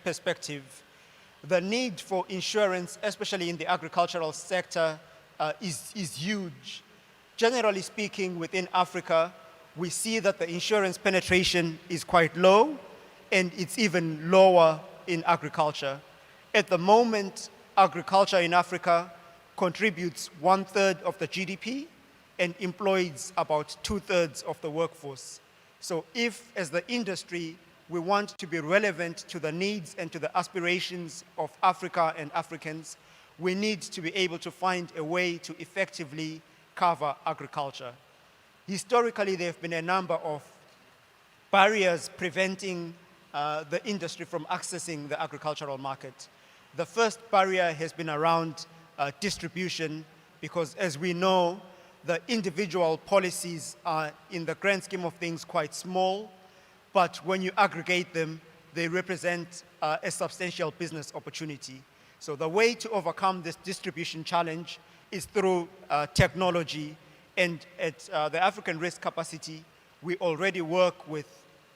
perspective, the need for insurance, especially in the agricultural sector, is huge. Generally speaking, within Africa, we see that the insurance penetration is quite low, and it's even lower in agriculture. At the moment, agriculture in Africa contributes 1/3 of the GDP and employs about 2/3 of the workforce. So if, as the industry, we want to be relevant to the needs and to the aspirations of Africa and Africans, we need to be able to find a way to effectively cover agriculture. Historically, there have been a number of barriers preventing the industry from accessing the agricultural market. The first barrier has been around distribution, because as we know, the individual policies are, in the grand scheme of things, quite small, but when you aggregate them, they represent a substantial business opportunity. So the way to overcome this distribution challenge is through technology, and at the African Risk Capacity, we already work with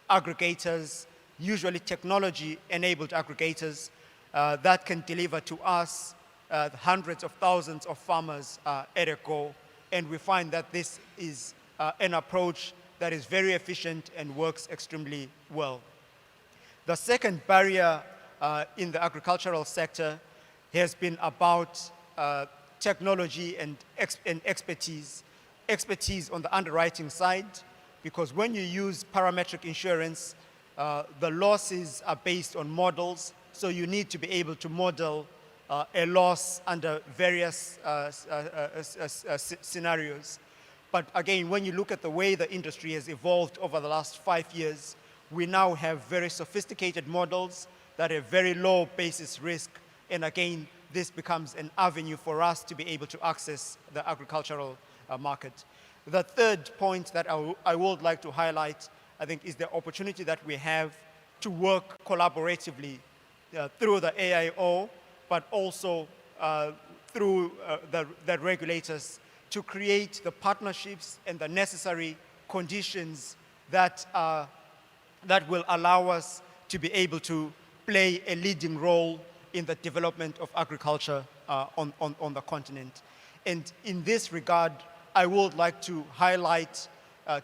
aggregators, usually technology-enabled aggregators, that can deliver to us hundreds of thousands of farmers at a go. And we find that this is an approach that is very efficient and works extremely well. The second barrier in the agricultural sector has been about technology and expertise. Expertise on the underwriting side, because when you use parametric insurance, the losses are based on models, so you need to be able to model a loss under various scenarios. But again, when you look at the way the industry has evolved over the last 5 years, we now have very sophisticated models that have very low basis risk, and again, this becomes an avenue for us to be able to access the agricultural market. The third point that I would like to highlight, I think, is the opportunity that we have to work collaboratively through the AIO, but also through the regulators, to create the partnerships and the necessary conditions that will allow us to be able to play a leading role in the development of agriculture on the continent. And in this regard, I would like to highlight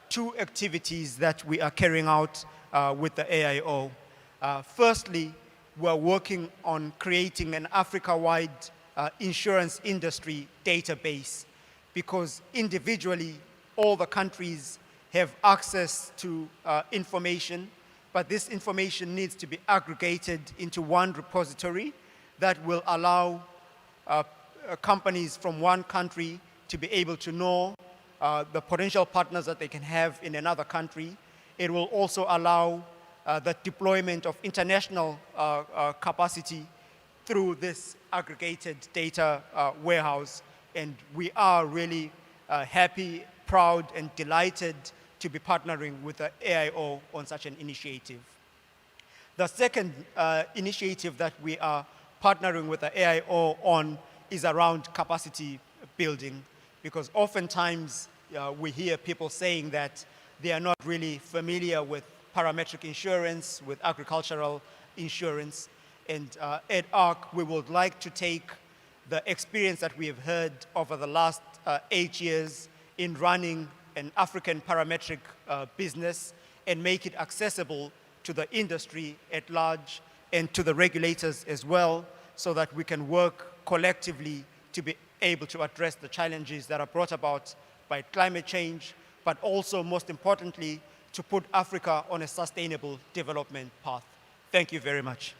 two activities that we are carrying out with the AIO. Firstly, we're working on creating an Africa-wide insurance industry database, because individually, all the countries have access to information, but this information needs to be aggregated into one repository that will allow companies from one country to be able to know the potential partners that they can have in another country. It will also allow the deployment of international capacity through this aggregated data warehouse. And we are really happy, proud, and delighted to be partnering with the AIO on such an initiative. The second initiative that we are partnering with the AIO on is around capacity building, because oftentimes we hear people saying that they are not really familiar with parametric insurance, with agricultural insurance. And at ARC, we would like to take the experience that we have heard over the last 8 years in running an African parametric business and make it accessible to the industry at large and to the regulators as well, so that we can work collectively to be able to address the challenges that are brought about by climate change, but also, most importantly, to put Africa on a sustainable development path. Thank you very much.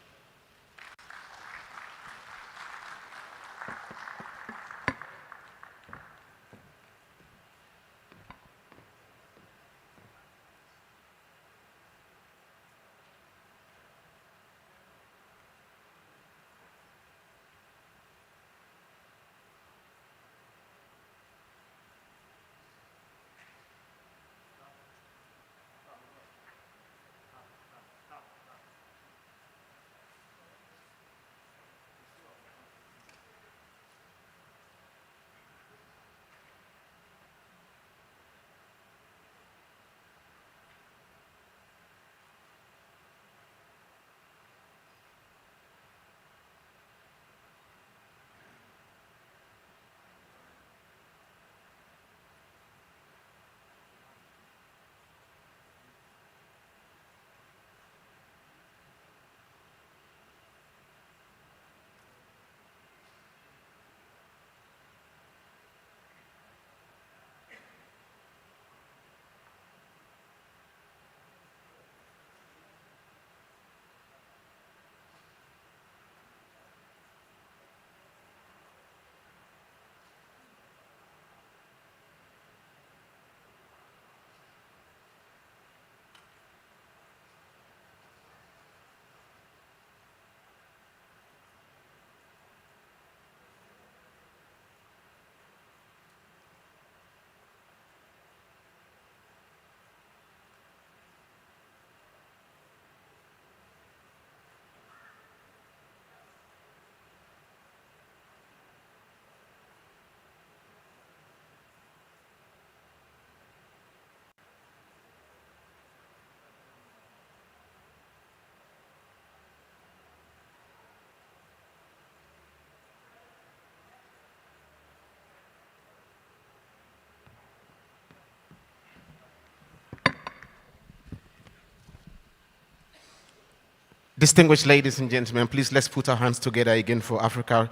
Distinguished ladies and gentlemen, please let's put our hands together again for Africa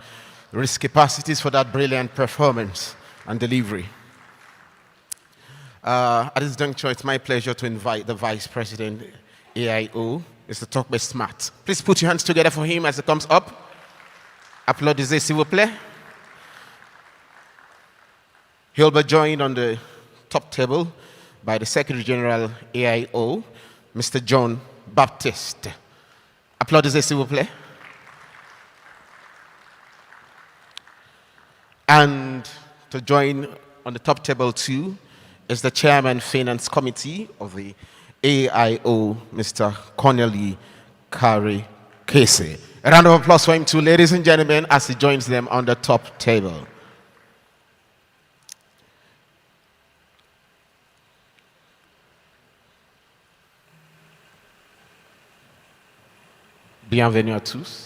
Risk Capacities for that brilliant performance and delivery. At this juncture, it's my pleasure to invite the Vice President, AIO, Mr. Tokbe Smart. Please put your hands together for him as he comes up. Applaudissez, s'il vous plaît. He'll be joined on the top table by the Secretary General, AIO, Mr. John Baptiste. Applaudissez, s'il vous plaît. And to join on the top table too is the Chairman Finance Committee of the AIO, Mr. Corneli Kari Kese. A round of applause for him too, ladies and gentlemen, as he joins them on the top table. Bienvenue à tous.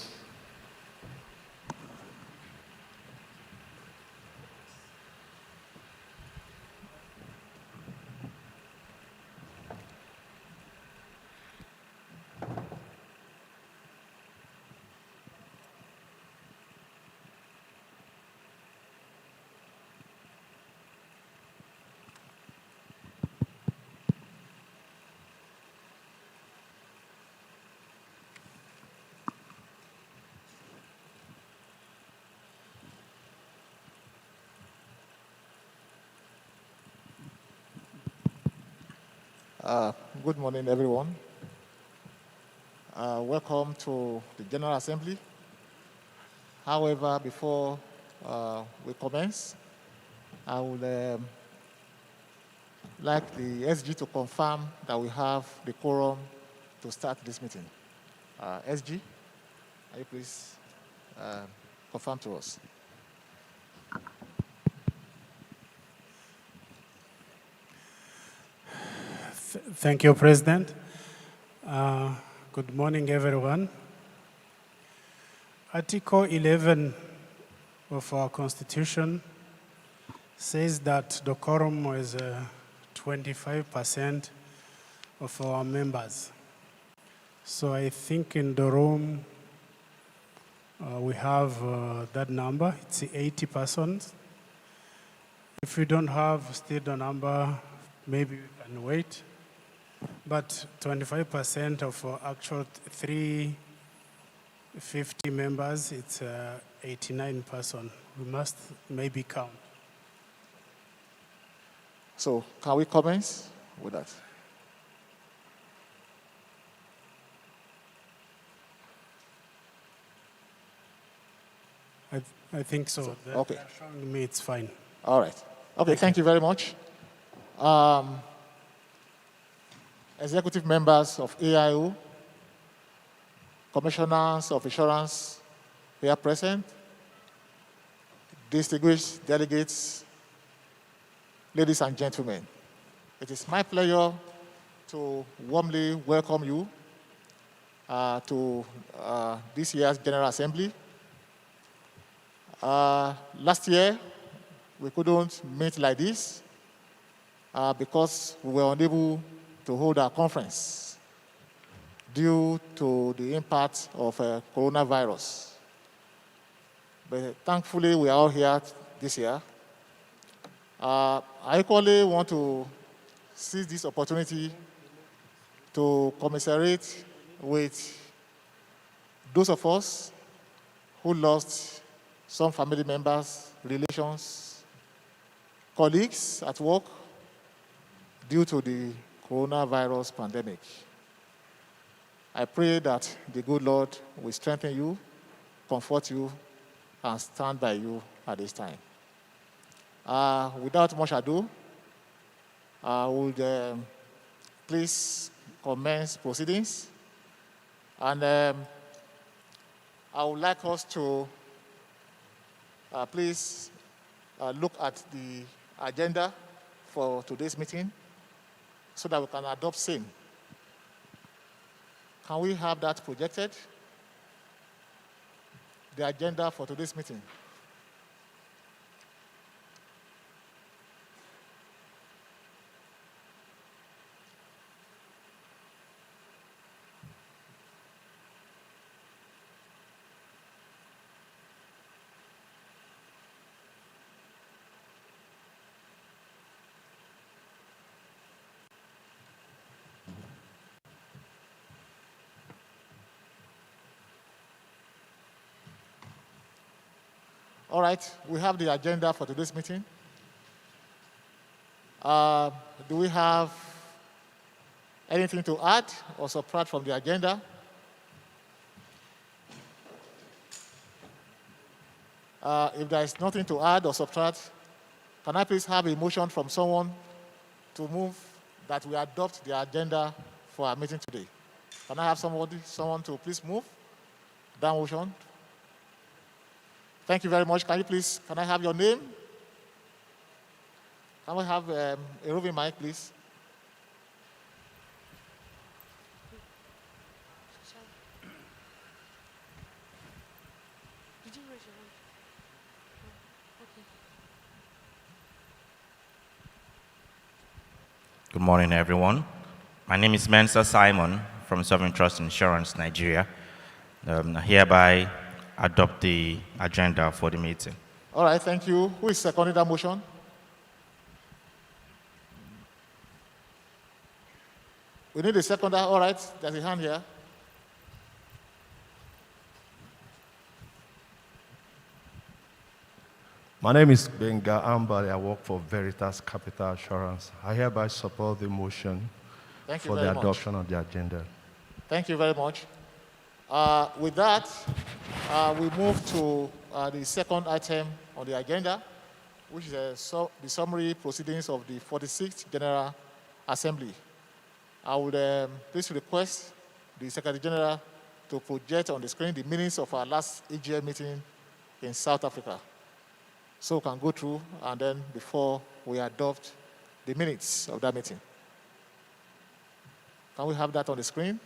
Good morning, everyone. Welcome to the General Assembly. However, before we commence, I would like the SG to confirm that we have the quorum to start this meeting. SG, can you please confirm to us? Thank you, President. Good morning, everyone. Article 11 of our Constitution says that the quorum is 25% of our members. So I think in the room we have that number. It's 80 persons. If we don't have still the number, maybe we can wait. But 25% of our actual 350 members, it's 89 persons. We must maybe count. So can we commence with that? I think so. Okay. They're showing me it's fine. All right. Okay, thank you very much. Executive members of AIO, commissioners of insurance here present, distinguished delegates, ladies and gentlemen. It is my pleasure to warmly welcome you to this year's General Assembly. Last year, we couldn't meet like this because we were unable to hold our conference due to the impact of coronavirus. But thankfully, we are all here this year. I equally want to seize this opportunity to commiserate with those of us who lost some family members, relations, colleagues at work due to the coronavirus pandemic. I pray that the good Lord will strengthen you, comfort you, and stand by you at this time. Without much ado, I would please commence proceedings. And I would like us to please look at the agenda for today's meeting so that we can adopt same. Can we have that projected? The agenda for today's meeting. All right, we have the agenda for today's meeting. Do we have anything to add or subtract from the agenda? If there is nothing to add or subtract, can I please have a motion from someone to move that we adopt the agenda for our meeting today? Can I have someone to please move that motion? Thank you very much. Can I have your name? Can we have a roving mic, please? Did you raise your hand? Okay. Good morning, everyone. My name is Mensa Simon from Sovereign Trust Insurance, Nigeria. I hereby adopt the agenda for the meeting. All right, thank you. Who is seconding that motion? We need a seconder. All right, there's a hand here. My name is Benga Ambali. I work for Veritas Capital Assurance. I hereby support the motion for the adoption of the agenda. Thank you very much. With that, we move to the second item on the agenda, which is the summary proceedings of the 46th General Assembly. I would please request the Secretary General to project on the screen the minutes of our last AGM meeting in South Africa. So we can go through and then before we adopt the minutes of that meeting. Can we have that on the screen?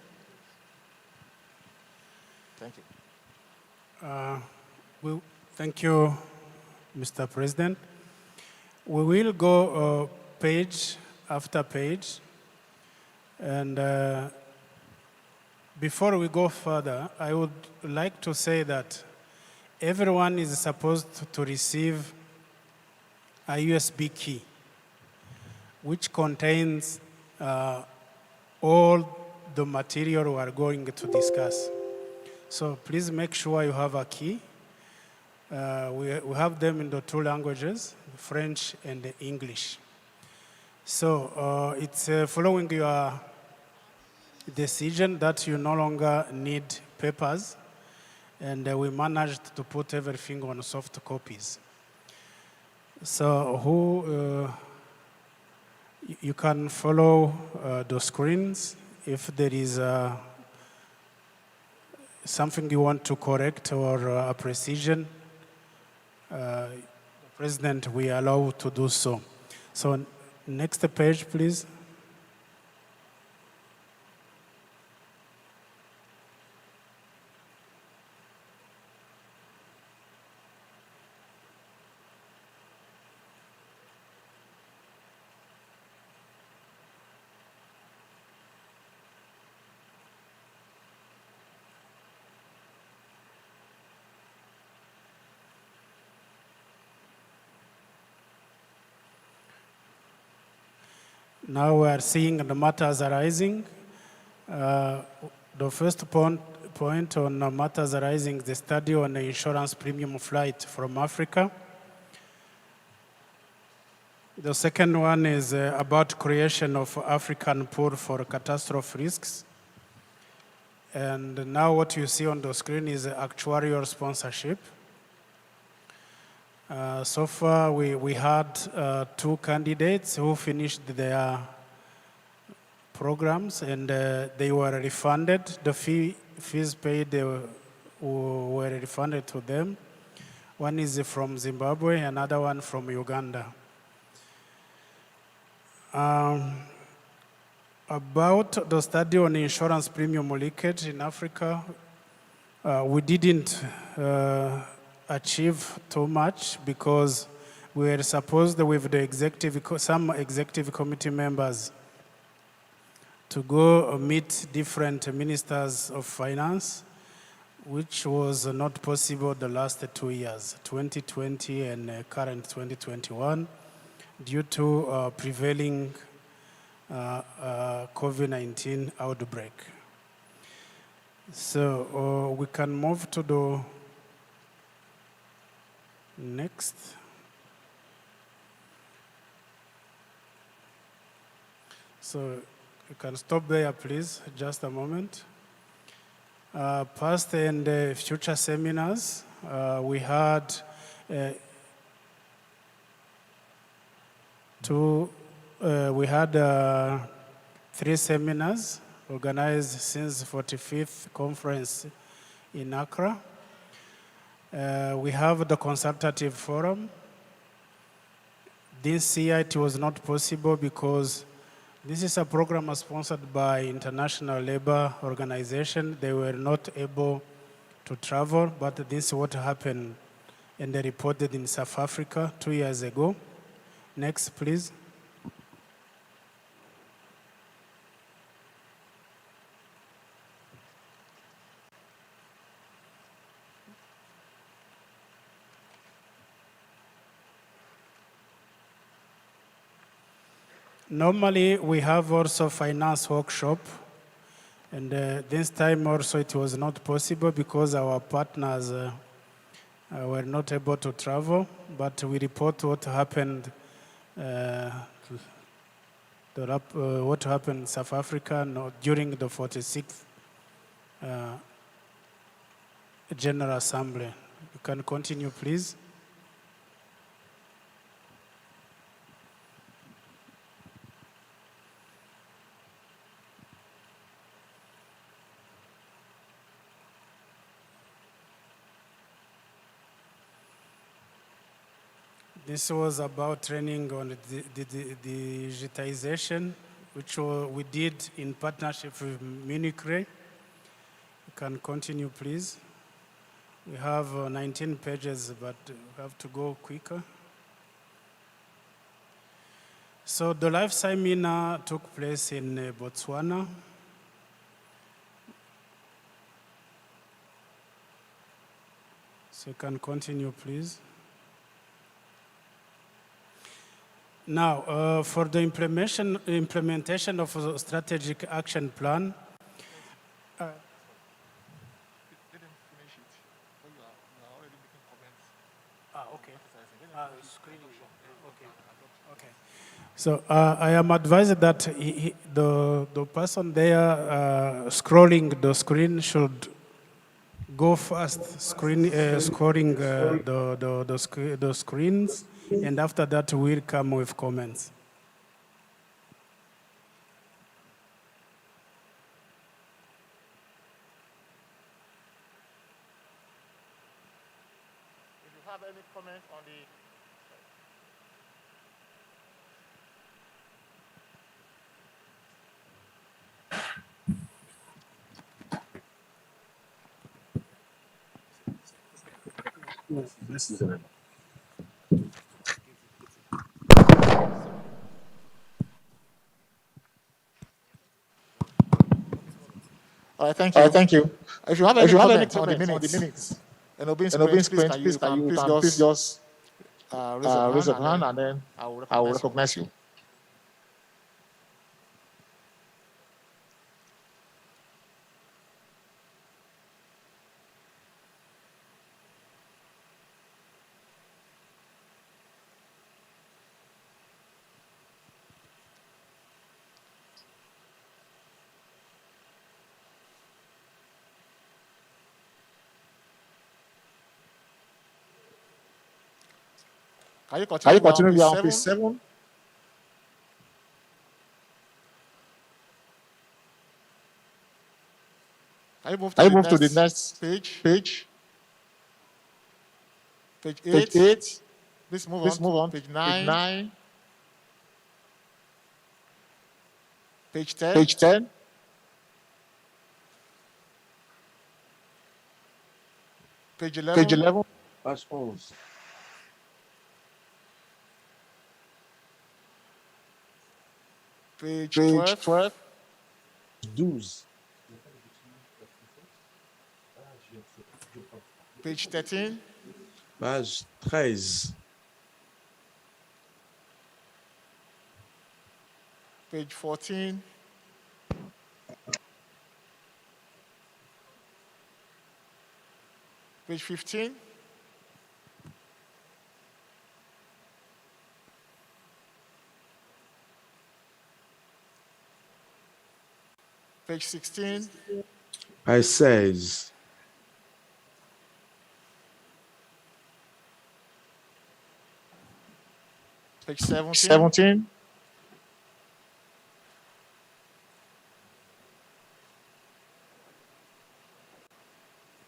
Thank you. Thank you, Mr. President. We will go page after page. And before we go further, I would like to say that everyone is supposed to receive a USB key, which contains all the material we are going to discuss. So please make sure you have a key. We have them in the two languages, French and English. So it's following your decision that you no longer need papers, and we managed to put everything on soft copies. So you can follow the screens if there is something you want to correct or a precision. The President will allow to do so. So next page, please. Now we are seeing the matters arising. The first point on matters arising is the study on the insurance premium flight from Africa. The second one is about creation of African pool for catastrophe risks. And now what you see on the screen is actuarial sponsorship. So far, we had two candidates who finished their programs and they were refunded. The fees paid were refunded to them. One is from Zimbabwe, another one from Uganda. About the study on insurance premium leakage in Africa, we didn't achieve too much because we were supposed with the some executive committee members to go meet different ministers of finance, which was not possible the last 2 years, 2020 and current 2021, due to prevailing COVID-19 outbreak. So we can move to the Next. So you can stop there, please, just a moment. Past and future seminars, we had three seminars organized since 45th conference in Accra. We have the consultative forum. This year it was not possible because this is a program sponsored by International Labour Organization. They were not able to travel, but this is what happened and they reported in South Africa 2 years ago. Next, please. Normally, we have also finance workshop, and this time also it was not possible because our partners were not able to travel, but we report what happened what happened in South Africa during the 46th General Assembly. You can continue, please. This was about training on the digitization, which we did in partnership with Munich Re. You can continue, please. We have 19 pages, but we have to go quicker. So the live seminar took place in Botswana. So you can continue, please. Now, for the implementation of a strategic action plan, Didn't finish it. So you are already making comments. okay. Screening. Okay. So I am advised that the person there scrolling the screen should go fast, scoring the screens, and after that we'll come with comments. If you have any comment on the All right, thank you. Thank you. If you have If any you have any comments on the comments on the minutes, minutes, and obeying and obeying sprint, sprint, please please just just raise your raise your hand, hand, and then I will I will recognize you. recognize you. Can you Can continue? you We are on continue? We page are on page 7. 7. Can you move Can to you the move to the next next page? page? Page Page 8. 8. Please move Please on move to on. page Page 9. 9. Page 10. Page 10. Page Page 11. 11. Page 11. Page Page 12. 12. 12. Page 13. Page 13. Page 14. Page 15. Page 16. Page 16. Page 17.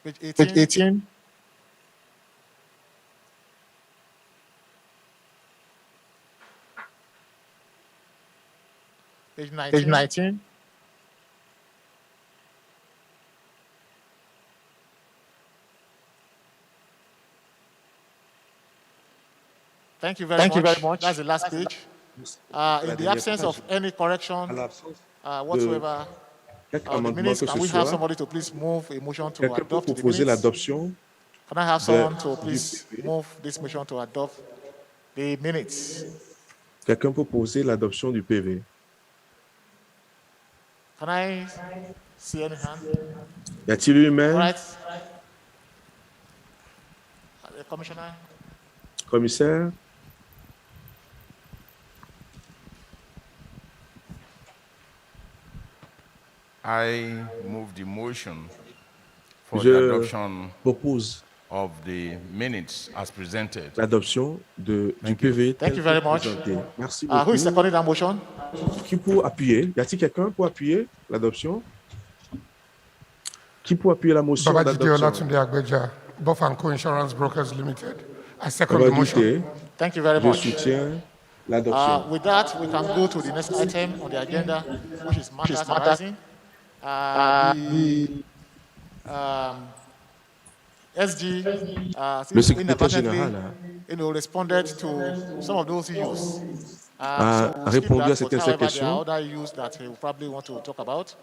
Page 18. Page 19. Thank you very much. That's the last page. In the absence of any correction whatsoever of the minutes, can we have somebody to please move a motion to Quelqu'un peut adopt the proposer minutes? l'adoption Can I have someone to please PV? move this motion to adopt the minutes? Quelqu'un peut poser l'adoption du PV? Can I see any hand? Y a-t-il une main? All right. Commissioner? Commissaire? I move the motion for the Je adoption propose of the minutes as presented. l'adoption du PV Thank tel you que very much. présenté. Merci Who is beaucoup. seconding that motion? Qui pour appuyer? Y a-t-il quelqu'un pour appuyer l'adoption? Qui pour appuyer la motion Babajide d'adoption? Olatunde Agbeja, Buff & Co Insurance Brokers Limited. I second the motion. Babajide, Thank you very je much. soutiens l'adoption. With that, we can go to the next item on the agenda, which is matters arising. SG Le secrétaire inadvertently, général responded to some of those issues. a So we'll skip répondu that, à certaines but however, there questions. are other issues that he will probably want to talk about.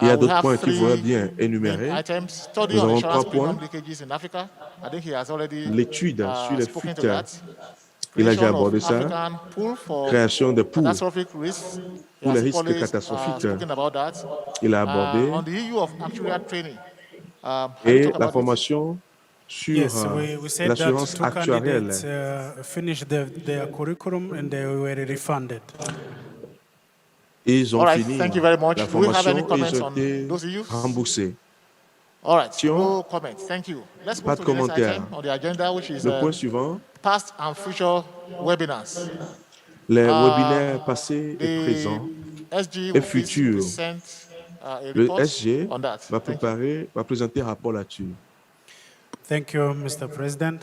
Il y a We d'autres have points qu'il three faudrait bien main énumérer. items. Study Nous on avons insurance trois premium points. leakages in Africa. I think he has already L'étude sur les spoken to fuites, that. il a déjà Creation of abordé ça. African pool for Création de poules catastrophic risks. He pour les has risques equally catastrophiques, spoken about that. il a abordé. On the issue of actuarial training. Have you Et talked la about it? formation sur Yes, we said that l'assurance two actuarielle. candidates finished their curriculum and they were refunded. Ils ont All right, fini thank you very much. la Do we have any formation et ils comments ont on été those issues? remboursés. All right, no comments. Thank you. Let's Pas move de to the next commentaires. item on the agenda, which is Le point suivant, past and future webinars. les webinaires passés et présents SG et will please futurs. present a Le report SG on that. va Thank you. va présenter un rapport là-dessus. Thank you, Mr. President.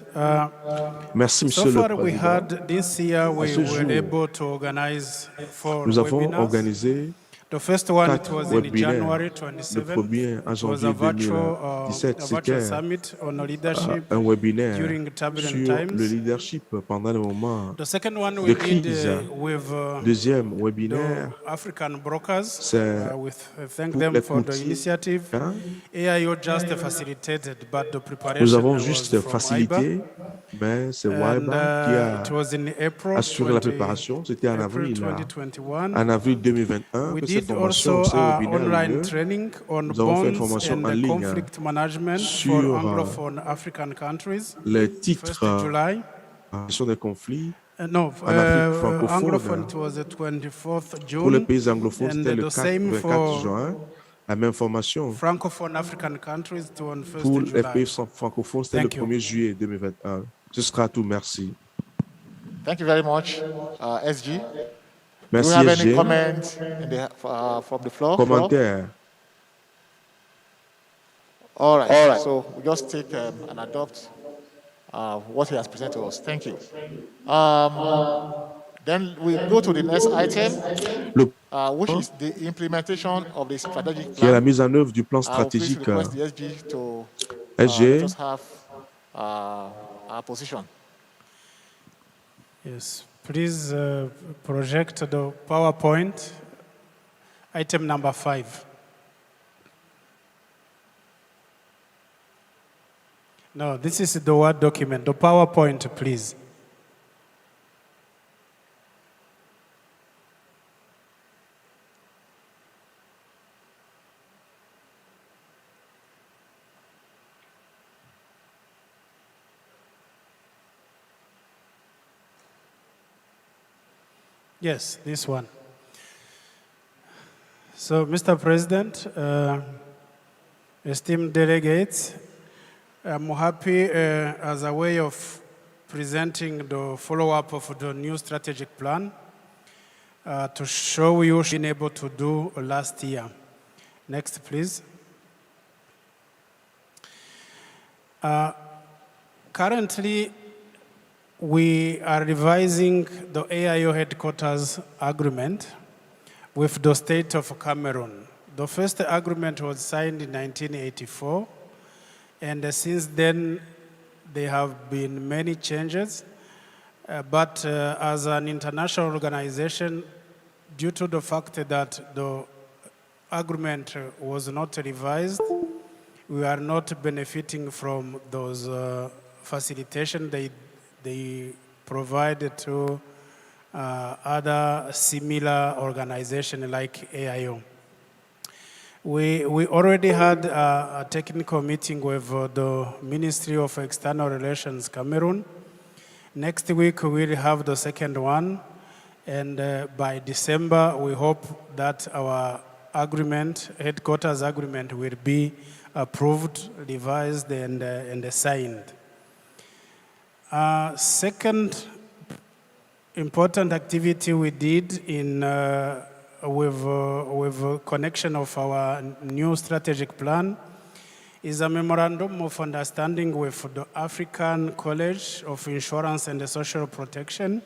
Merci, So Monsieur le far, we Président. had this year, we ce were jour, able to organize 4 Nous avons webinars. organisé The first one, it 4 was in webinaires. January Le 27th. premier en It was janvier a virtual, 2017, a c'était virtual summit on leadership un webinaire during turbulent sur times. le leadership pendant le moment The second one de we did crise. with Deuxième the webinaire, African brokers. c'est Thank pour them les for the courtiers. initiative. Hein? AIO just facilitated, but the preparation Nous avons was juste from facilité, mais c'est And, Waiba qui a it was in April assuré la préparation. C'était en April avril, 2021. en avril 2021 We que cette did formation, also ces webinaires ont eu online lieu. training on Nous avons fait une bonds formation en and ligne conflict management for sur Anglophone African countries. les 1st titres July. sur des conflits No, en Afrique francophone. Anglophone, it was the 24th Pour les June. pays anglophones, And c'était le the same 24 for juin. La même formation. Francophone African countries to on 1st Pour les July. pays francophones, c'était le Thank you. 1er juillet 2021. Ce sera tout. Merci. Thank you very much, SG. Do Merci, we have any SG. comments from the floor? Commentaire. All right. So we just take and adopt what he has presented to us. Thank you. Then we go to the next item, which is the implementation of the strategic Qui est la plan. mise en œuvre du plan I will please stratégique request the SG to SG. let us have our position. Yes, please project the PowerPoint, item number 5. No, this is the Word document. The PowerPoint, please. Yes, this one. So, Mr. President, esteemed delegates, I'm happy as a way of presenting the follow-up of the new strategic plan to show you what we've been able to do last year. Next, please. Currently, we are revising the AIO headquarters agreement with the state of Cameroon. The first agreement was signed in 1984, and since then, there have been many changes. But as an international organization, due to the fact that the agreement was not revised, we are not benefiting from those facilitation they provide to other similar organizations like AIO. We already had a technical meeting with the Ministry of External Relations, Cameroon. Next week, we will have the second one. And by December, we hope that our agreement, headquarters agreement, will be approved, revised, and signed. Second important activity we did in with connection of our new strategic plan is a memorandum of understanding with the African College of Insurance and Social Protection,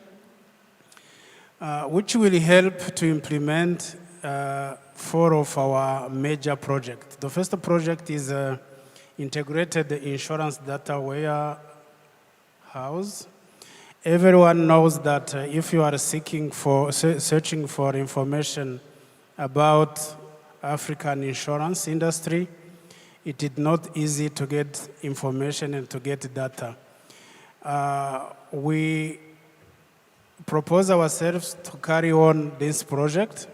which will help to implement 4 of our major projects. The first project is integrated insurance data warehouse. Everyone knows that if you are searching for information about African insurance industry, it is not easy to get information and to get data. We propose ourselves to carry on this project.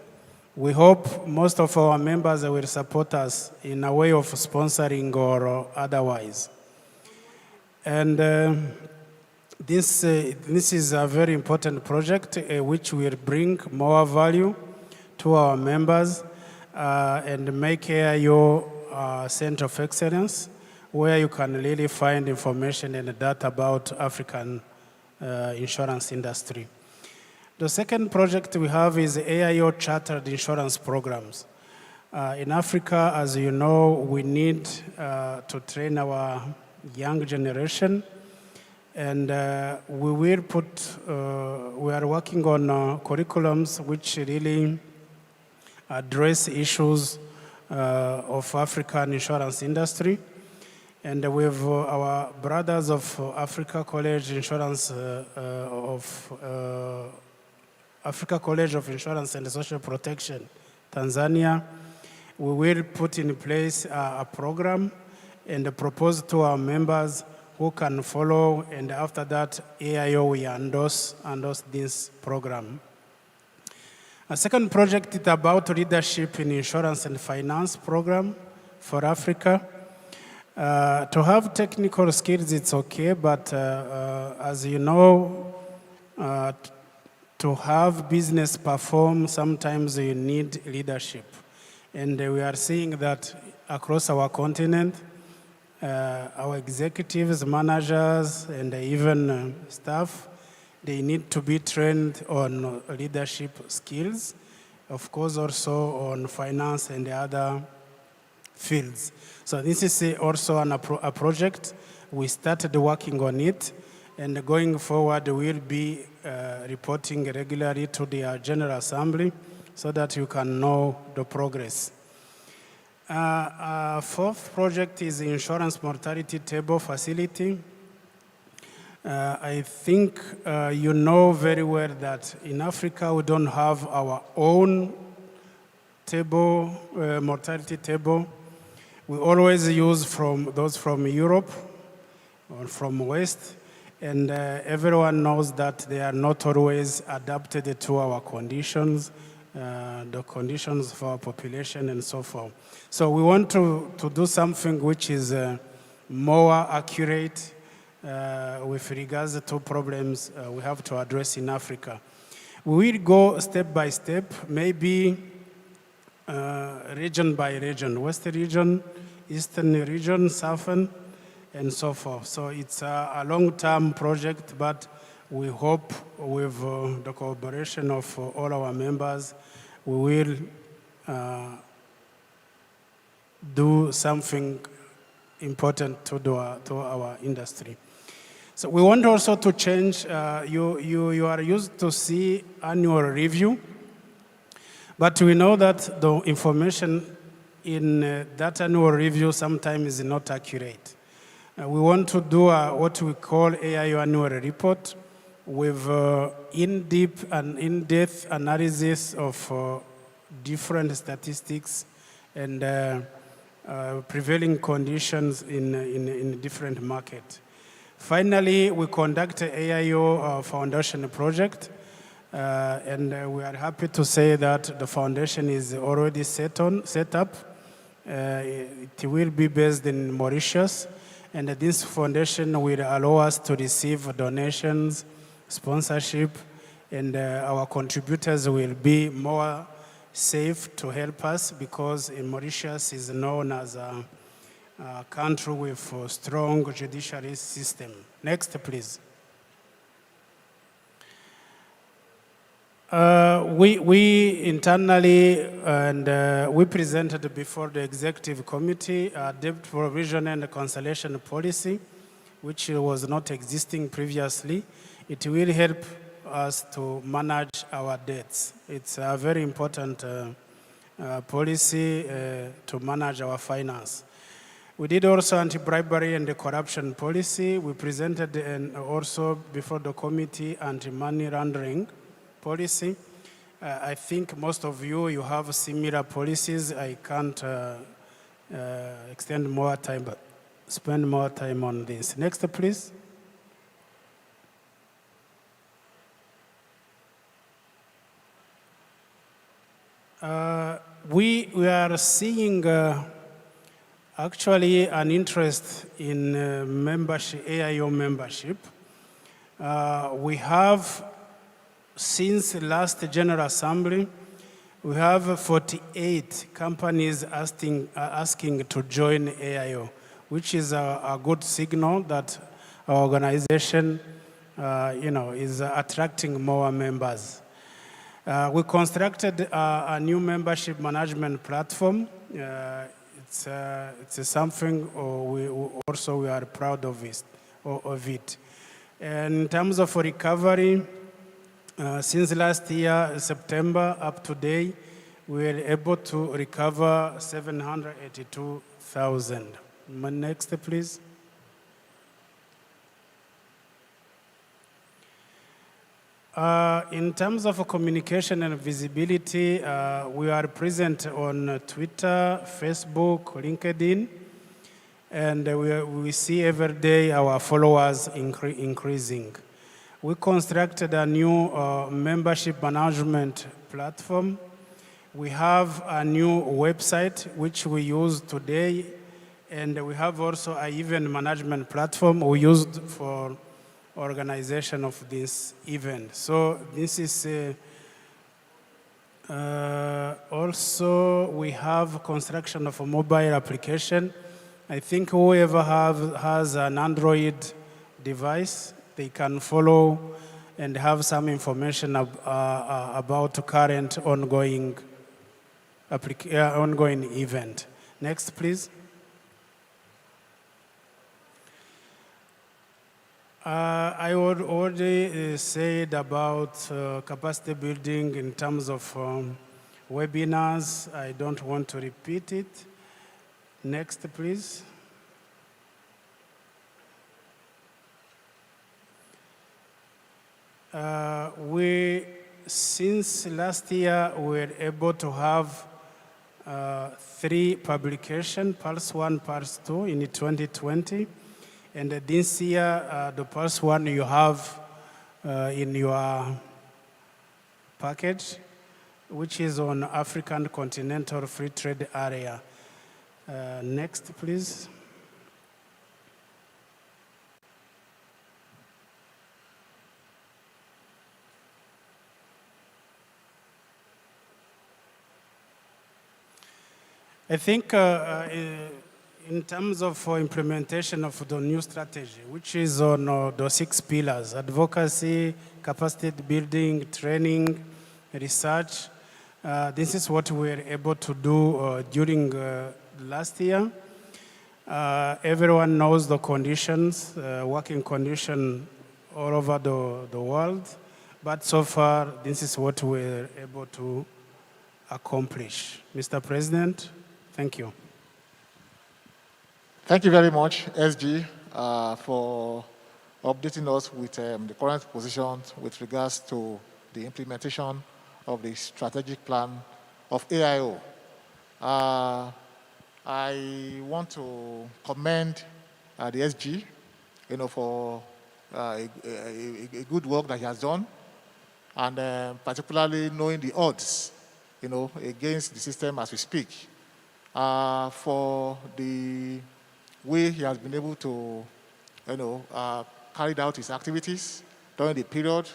We hope most of our members will support us in a way of sponsoring or otherwise. And this is a very important project which will bring more value to our members and make AIO a center of excellence where you can really find information and data about African insurance industry. The second project we have is AIO chartered insurance programs. In Africa, as you know, we need to train our young generation. And we are working on curriculums which really address issues of African insurance industry. And with our brothers of Africa College Insurance Africa College of Insurance and Social Protection, Tanzania, we will put in place a program and propose to our members who can follow, and after that, AIO will endorse this program. A second project is about leadership in insurance and finance program for Africa. To have technical skills, it's okay, but as you know, to have business perform, sometimes you need leadership. And we are seeing that across our continent, our executives, managers, and even staff, they need to be trained on leadership skills, of course also on finance and other fields. So this is also a project. We started working on it, and going forward we'll be reporting regularly to the General Assembly so that you can know the progress. Fourth project is the insurance mortality table facility. I think you know very well that in Africa we don't have our own table, mortality table. We always use those from Europe or from West, and everyone knows that they are not always adapted to our conditions, the conditions for our population and so forth. So we want to do something which is more accurate with regards to problems we have to address in Africa. We will go step by step. Maybe region by region, Western region, Eastern region, Southern, and so forth. So it's a long-term project, but we hope with the cooperation of all our members, we will do something important to our industry. So we want also to change, you are used to see annual review, but we know that the information in that annual review sometimes is not accurate. We want to do what we call AIO annual report with in-depth and in-depth analysis of different statistics and prevailing conditions in different markets. Finally, we conduct an AIO foundation project, and we are happy to say that the foundation is already set up. It will be based in Mauritius, and this foundation will allow us to receive donations, sponsorship, and our contributors will be more safe to help us because Mauritius is known as a country with a strong judiciary system. Next, please. We internally, and we presented before the executive committee a debt provision and cancellation policy, which was not existing previously. It will help us to manage our debts. It's a very important policy to manage our finance. We did also anti-bribery and corruption policy. We presented and also before the committee anti-money laundering policy. I think most of you have similar policies. I can't extend more time, but spend more time on this. Next, please. We are seeing actually an interest in membership, AIO membership. We have, since last General Assembly, we have 48 companies asking to join AIO, which is a good signal that our organization is attracting more members. We constructed a new membership management platform. It's something we are proud of it. And in terms of recovery, since last year, September up to date, we were able to recover 782,000. Next, please. In terms of communication and visibility, we are present on Twitter, Facebook, LinkedIn, and we see every day our followers increasing. We constructed a new membership management platform. We have a new website which we use today, and we have also an event management platform we used for organization of this event. So this is also we have construction of a mobile application. I think whoever has an Android device, they can follow and have some information about current ongoing event. Next, please. I would already said about capacity building in terms of webinars. I don't want to repeat it. Next, please. Since last year, we were able to have 3 publications, Pulse 1, Pulse 2 in 2020. And this year, the Pulse 1 you have in your package, which is on African Continental Free Trade Area. Next, please. I think in terms of implementation of the new strategy, which is on the 6 pillars: advocacy, capacity building, training, research. This is what we were able to do during last year. Everyone knows the conditions, working condition all over the world, but so far, this is what we were able to accomplish. Mr. President, thank you. Thank you very much, SG, for updating us with the current position with regards to the implementation of the strategic plan of AIO. I want to commend the SG, for a good work that he has done, and particularly knowing the odds, against the system as we speak. For the way he has been able to, carry out his activities during the period.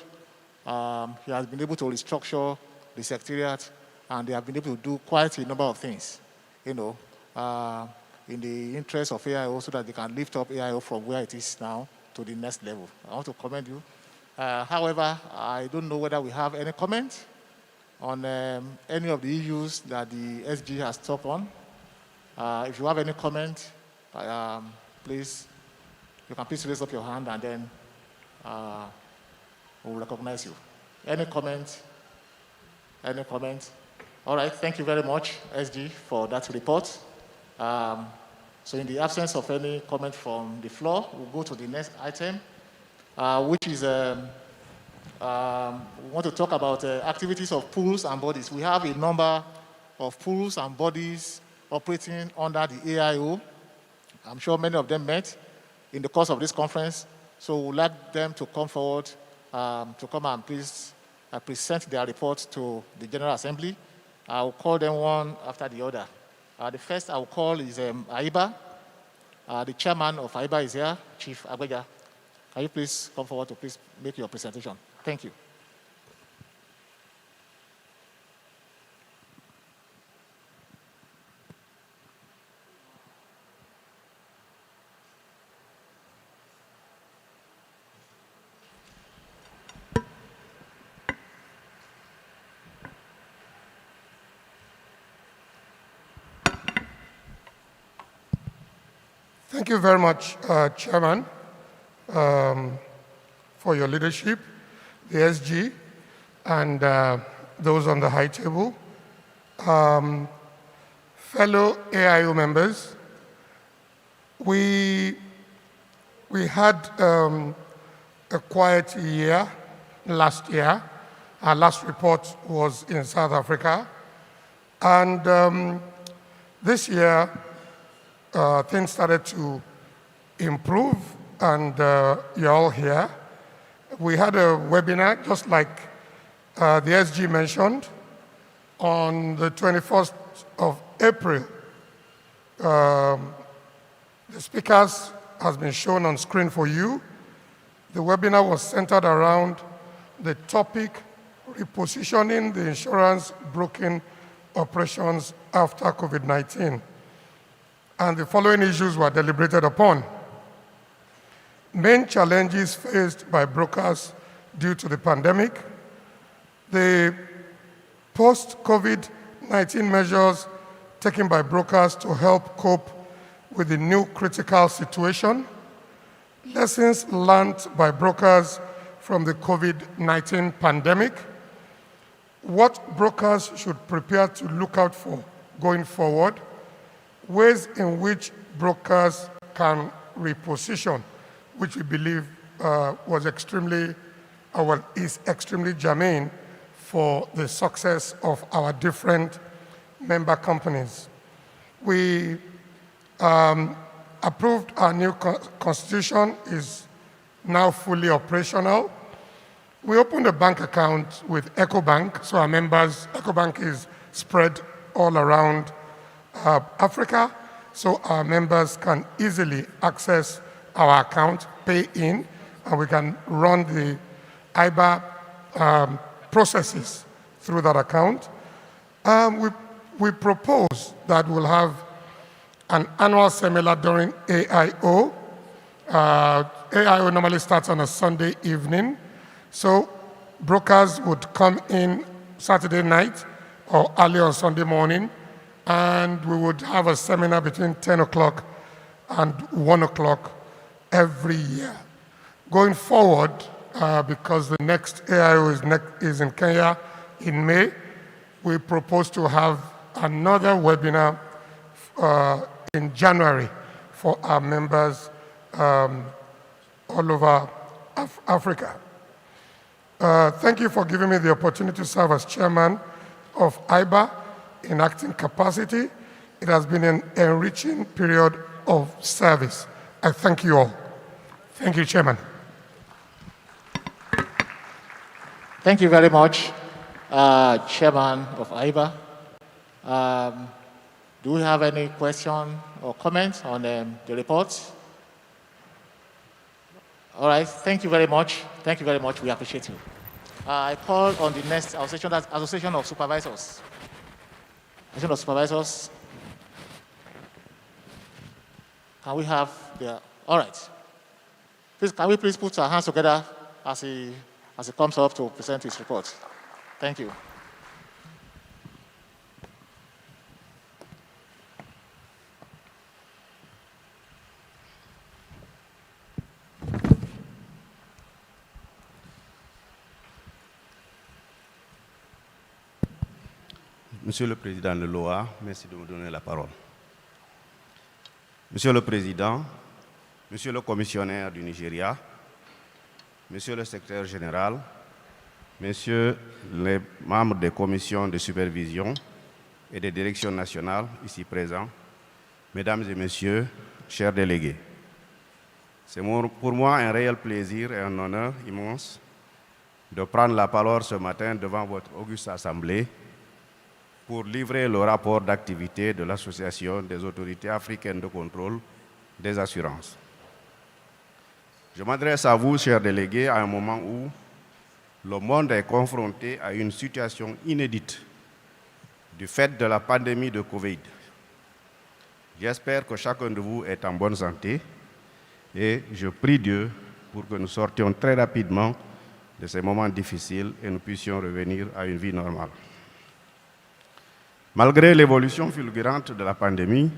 He has been able to restructure the secretariat, and they have been able to do quite a number of things, in the interest of AIO, so that they can lift up AIO from where it is now to the next level. I want to commend you. However, I don't know whether we have any comment on any of the issues that the SG has talked on. If you have any comment, please, you can please raise up your hand, and then we'll recognize you. Any comment? Any comment? All right, thank you very much, SG, for that report. So in the absence of any comment from the floor, we'll go to the next item, which is, we want to talk about activities of pools and bodies. We have a number of pools and bodies operating under the AIO. I'm sure many of them met in the course of this conference, so we'd like them to come forward to come and please present their reports to the General Assembly. I will call them one after the other. The first I will call is AIBA. The chairman of AIBA is here, Chief Agbeja. Can you please come forward to please make your presentation? Thank you. Thank you very much, Chairman, for your leadership, the SG, and those on the high table. Fellow AIO members, we had a quiet year last year. Our last report was in South Africa. And this year, things started to improve, and you're all here. We had a webinar, just like the SG mentioned, on the 21st of April. The speakers has been shown on screen for you. The webinar was centered around the topic, repositioning the insurance broking operations after COVID-19. And the following issues were deliberated upon. Main challenges faced by brokers due to the pandemic, the post-COVID-19 measures taken by brokers to help cope with the new critical situation, lessons learned by brokers from the COVID-19 pandemic, what brokers should prepare to look out for going forward, ways in which brokers can reposition, which we believe is extremely germane for the success of our different member companies. We approved our new constitution, is now fully operational. We opened a bank account with EcoBank, so our members, EcoBank is spread all around Africa, so our members can easily access our account, pay in, and we can run the IBA processes through that account. we propose that we'll have an annual seminar during AIO. AIO normally starts on a Sunday evening, so brokers would come in Saturday night or early on Sunday morning, and we would have a seminar between 10 o'clock and 1 o'clock every year. Going forward, because the next AIO is in Kenya in May, we propose to have another webinar in January for our members all over Africa. Thank you for giving me the opportunity to serve as chairman of IBA in acting capacity. It has been an enriching period of service. I thank you all. Thank you, Chairman. Thank you very much, Chairman of IBA. Do we have any question or comments on the report? All right, thank you very much. Thank you very much, we appreciate you. I call on the next association, that's Association of Supervisors. Association of Supervisors. Can we have the, all right. Please, can we please put our hands together as he comes up to present his report? Thank you. Monsieur le Président de l'OA, merci de me donner la parole. Monsieur le Président, Monsieur le Commissionnaire du Nigeria, Monsieur le Secrétaire Général, Messieurs les membres des commissions de supervision et des directions nationales ici présents, Mesdames et Messieurs, chers délégués, c'est pour moi un réel plaisir et un honneur immense de prendre la parole ce matin devant votre auguste assemblée pour livrer le rapport d'activité de l'Association des autorités africaines de contrôle des assurances. Je m'adresse à vous, chers délégués, à un moment où le monde est confronté à une situation inédite du fait de la pandémie de Covid. J'espère que chacun de vous est en bonne santé et je prie Dieu pour que nous sortions très rapidement de ces moments difficiles et nous puissions revenir à une vie normale. Malgré l'évolution fulgurante de la pandémie,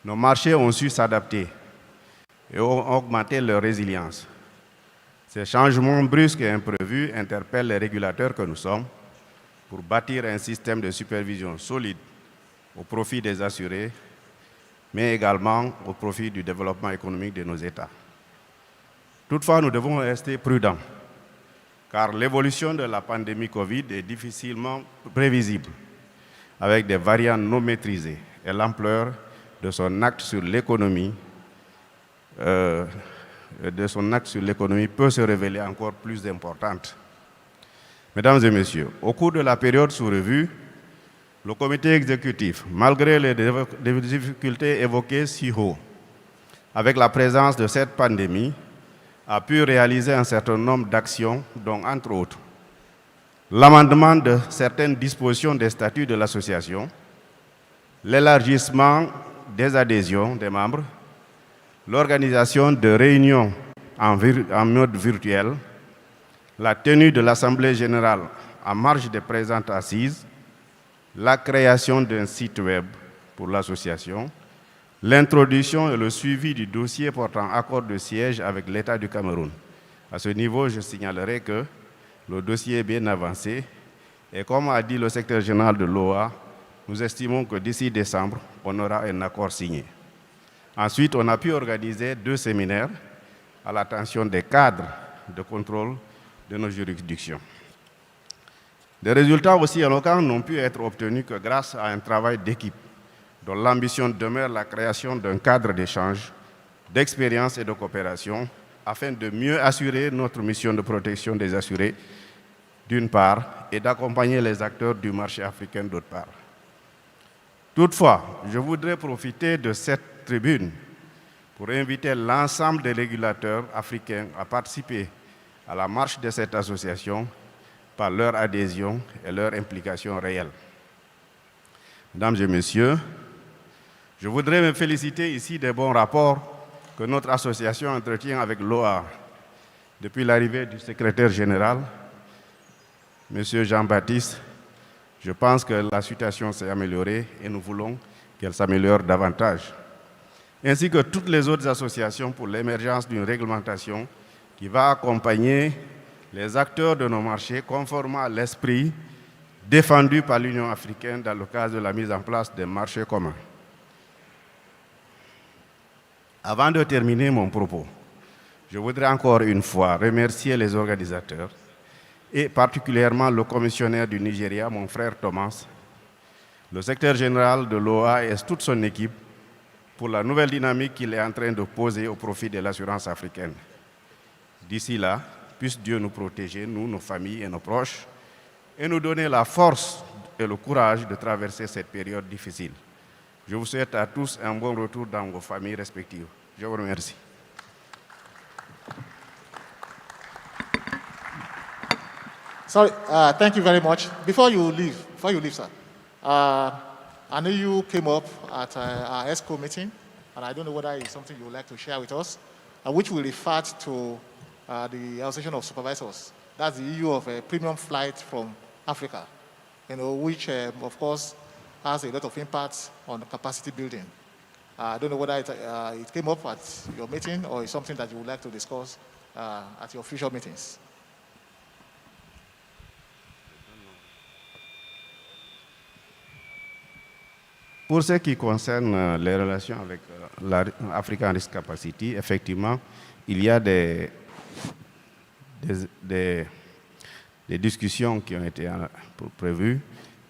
nos marchés ont su s'adapter et ont augmenté leur résilience. Ces changements brusques et imprévus interpellent les régulateurs que nous sommes pour bâtir un système de supervision solide au profit des assurés, mais également au profit du développement économique de nos États. Toutefois, nous devons rester prudents, car l'évolution de la pandémie Covid est difficilement prévisible, avec des variants non maîtrisés et l'ampleur de son acte sur l'économie peut se révéler encore plus importante. Mesdames et Messieurs, au cours de la période sous revue, le comité exécutif, malgré les difficultés évoquées si haut, avec la présence de cette pandémie, a pu réaliser un certain nombre d'actions, dont, entre autres, l'amendement de certaines dispositions des statuts de l'association, l'élargissement des adhésions des membres, l'organisation de réunions en mode virtuel, la tenue de l'Assemblée générale en marge des présentes assises, la création d'un site web pour l'association, l'introduction et le suivi du dossier portant accord de siège avec l'État du Cameroun. À ce niveau, je signalerai que le dossier est bien avancé et comme a dit le secrétaire général de l'OA, nous estimons que d'ici décembre, on aura un accord signé. Ensuite, on a pu organiser 2 séminaires à l'attention des cadres de contrôle de nos juridictions. Des résultats aussi éloquents n'ont pu être obtenus que grâce à un travail d'équipe, dont l'ambition demeure la création d'un cadre d'échange, d'expérience et de coopération, afin de mieux assurer notre mission de protection des assurés, d'une part, et d'accompagner les acteurs du marché africain, d'autre part. Toutefois, je voudrais profiter de cette tribune pour inviter l'ensemble des régulateurs africains à participer à la marche de cette association par leur adhésion et leur implication réelle. Mesdames et messieurs, je voudrais me féliciter ici des bons rapports que notre association entretient avec l'OA depuis l'arrivée du secrétaire général, M. Jean-Baptiste. Je pense que la situation s'est améliorée et nous voulons qu'elle s'améliore davantage, ainsi que toutes les autres associations pour l'émergence d'une réglementation qui va accompagner les acteurs de nos marchés conformément à l'esprit défendu par l'Union africaine dans le cadre de la mise en place des marchés communs. Avant de terminer mon propos, je voudrais encore une fois remercier les organisateurs et particulièrement le commissionnaire du Nigeria, mon frère Thomas, le secrétaire général de l'OA et toute son équipe pour la nouvelle dynamique qu'il est en train de poser au profit de l'assurance africaine. D'ici là, puisse Dieu nous protéger, nous, nos familles et nos proches, et nous donner la force et le courage de traverser cette période difficile. Je vous souhaite à tous un bon retour dans vos familles respectives. Je vous remercie. Sorry, thank you very much. Before you leave, sir, I know you came up at our ESCO meeting, and I don't know whether it's something you would like to share with us, which we referred to the Association of Supervisors. That's the issue of a premium flight from Africa, which, of course, has a lot of impact on capacity building. I don't know whether it came up at your meeting or it's something that you would like to discuss at your future meetings. Pour ce qui concerne les relations avec l'African Risk Capacity, effectivement, il y a des discussions qui ont été prévues,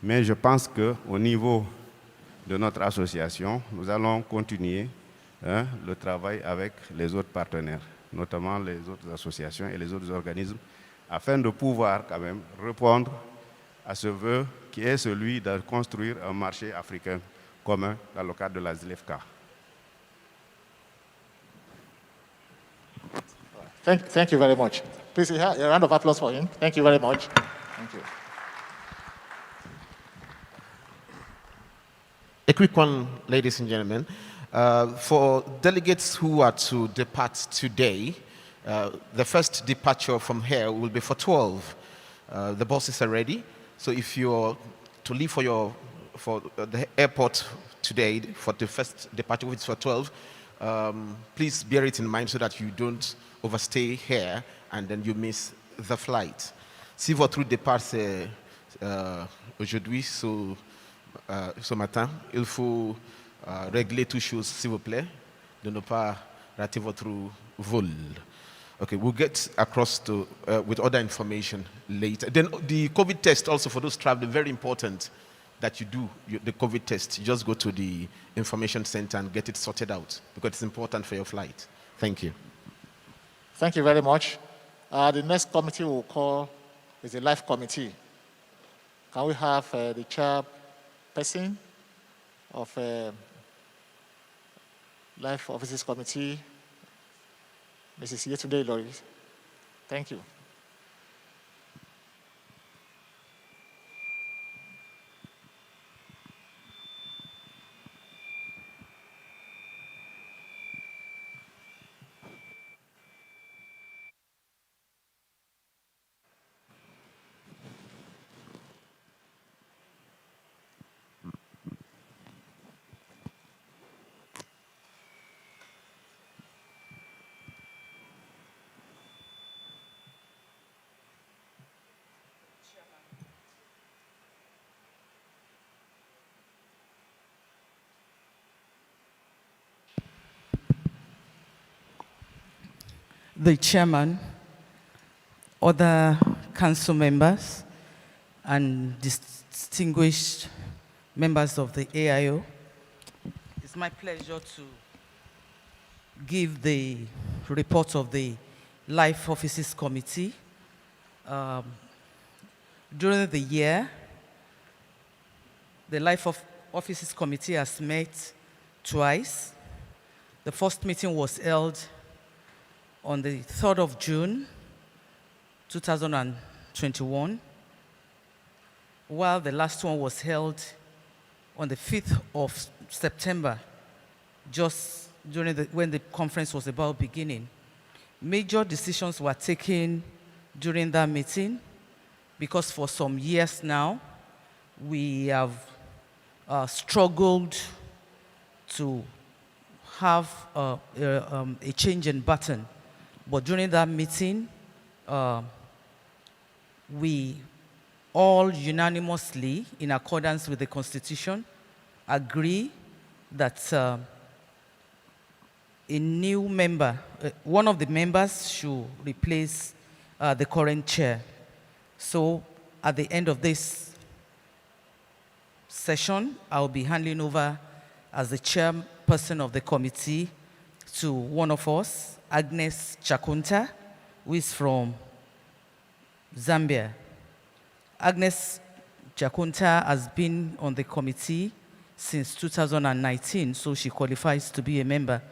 mais je pense qu'au niveau de notre association, nous allons continuer le travail avec les autres partenaires, notamment les autres associations et les autres organismes, afin de pouvoir quand même répondre à ce vœu qui est celui de construire un marché africain commun dans le cadre de la ZLEFCA. Thank you very much. Please, a round of applause for him. Thank you very much. Thank you. A quick one, ladies and gentlemen. For delegates who are to depart today, the first departure from here will be for 12. The buses are ready. So if you're to leave for the airport today, for the first departure, which is for 12, please bear it in mind so that you don't overstay here and then you miss the flight. Si votre route départ c'est aujourd'hui, ce matin, il faut régler toutes choses, s'il vous plaît, de ne pas rater votre vol. Okay, we'll get across to with other information later. Then the COVID test also for those traveling, very important that you do the COVID test. You just go to the information center and get it sorted out because it's important for your flight. Thank you. Thank you very much. The next committee we'll call is the Life Committee. Can we have the chairperson of Life Officers Committee, Mrs. Yetunde Lori? Thank you. The chairman, other council members, and distinguished members of the AIO, it's my pleasure to give the report of the Life Offices Committee. During the year, the Life Offices Committee has met twice. The first meeting was held on the 3rd of June, 2021, while the last one was held on the 5th of September, just during when the conference was about beginning. Major decisions were taken during that meeting because for some years now, we have struggled to have a change in button. But during that meeting, we all unanimously, in accordance with the Constitution, agree that a new member, one of the members should replace the current chair. So at the end of this session, I'll be handing over as the chairperson of the committee to one of us, Agnes Chakunta, who is from Zambia. Agnes Chakunta has been on the committee since 2019, so she qualifies to be a member.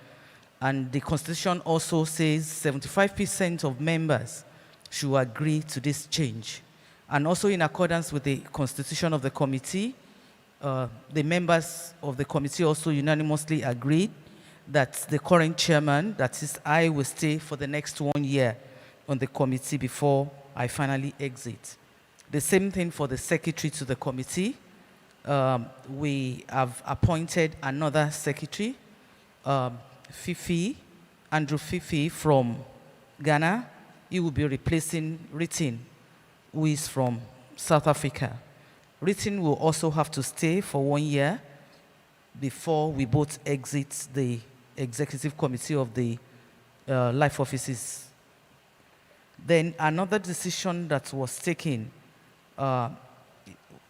And the Constitution also says 75% of members should agree to this change. And also in accordance with the Constitution of the committee, the members of the committee also unanimously agreed that the current chairman, that is I, will stay for the next 1 year on the committee before I finally exit. The same thing for the secretary to the committee. We have appointed another secretary, Andrew Fifi from Ghana. He will be replacing Ritin, who is from South Africa. Ritin will also have to stay for 1 year before we both exit the executive committee of the life offices. Then another decision that was taken,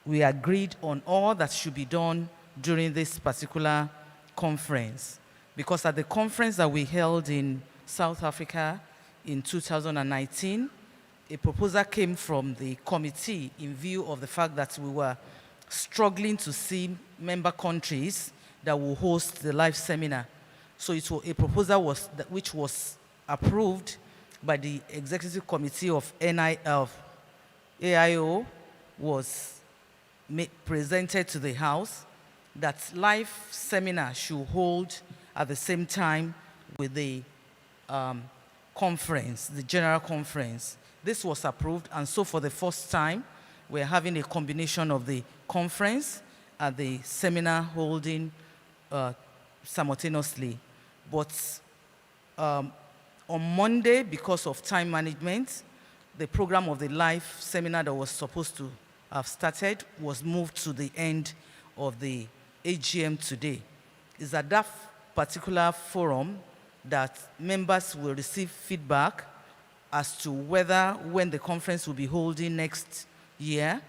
we agreed on all that should be done during this particular conference. Because at the conference that we held in South Africa in 2019, a proposal came from the committee in view of the fact that we were struggling to see member countries that will host the live seminar. So it was a proposal which was approved by the executive committee of AIO, was presented to the House, that live seminar should hold at the same time with the conference, the general conference. This was approved, and so for the first time, we're having a combination of the conference and the seminar holding simultaneously. But on Monday, because of time management, the program of the live seminar that was supposed to have started was moved to the end of the AGM today. It's at that particular forum that members will receive feedback as to whether, when the conference will be holding next year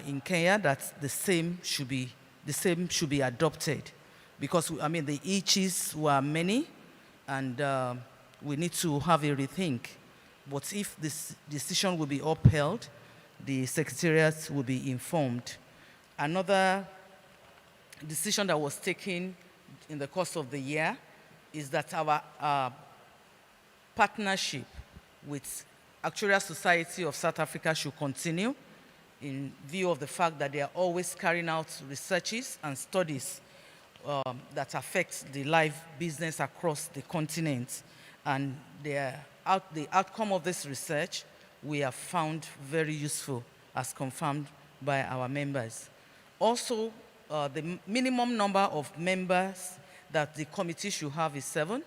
in Kenya, that the same should be adopted. Because, I mean, the itches were many, and we need to have a rethink. But if this decision will be upheld, the Secretariat will be informed. Another decision that was taken in the course of the year is that our partnership with Actuarial Society of South Africa should continue in view of the fact that they are always carrying out researches and studies that affect the live business across the continent. And the outcome of this research we have found very useful, as confirmed by our members. Also, the minimum number of members that the committee should have is 7,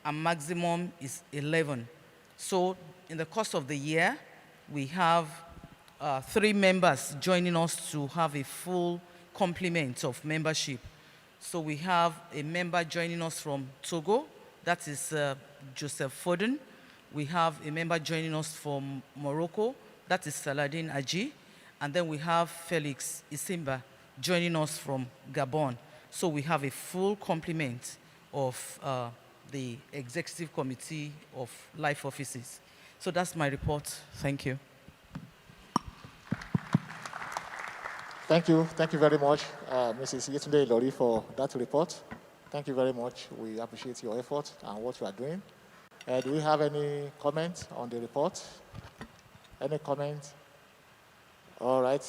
and maximum is 11. So in the course of the year, we have 3 members joining us to have a full complement of membership. So we have a member joining us from Togo, that is Joseph Foden. We have a member joining us from Morocco, that is Saladin Aji. And then we have Felix Isimba joining us from Gabon. So we have a full complement of the Executive Committee of Life Offices. So that's my report. Thank you. Thank you very much, Mrs. Yetunde Ilori, for that report. Thank you very much. We appreciate your effort and what you are doing. Do we have any comment on the report? Any comment? All right.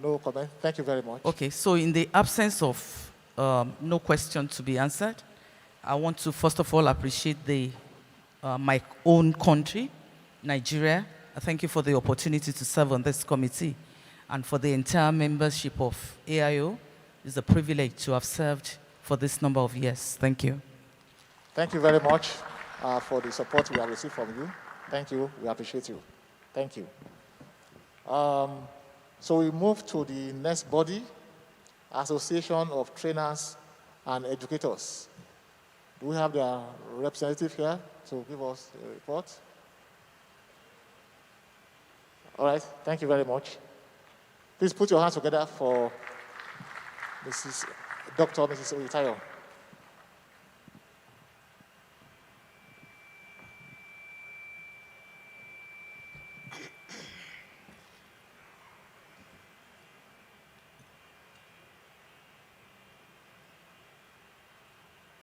No comment. Thank you very much. Okay, so in the absence of no question to be answered, I want to first of all appreciate my own country, Nigeria. I thank you for the opportunity to serve on this committee, and for the entire membership of AIO. It's a privilege to have served for this number of years. Thank you. Thank you very much for the support we have received from you. Thank you. We appreciate you. Thank you. So we move to the next body, Association of Trainers and Educators. Do we have their representative here to give us a report? All right, thank you very much. Please put your hands together for Dr. Mrs. Untitled.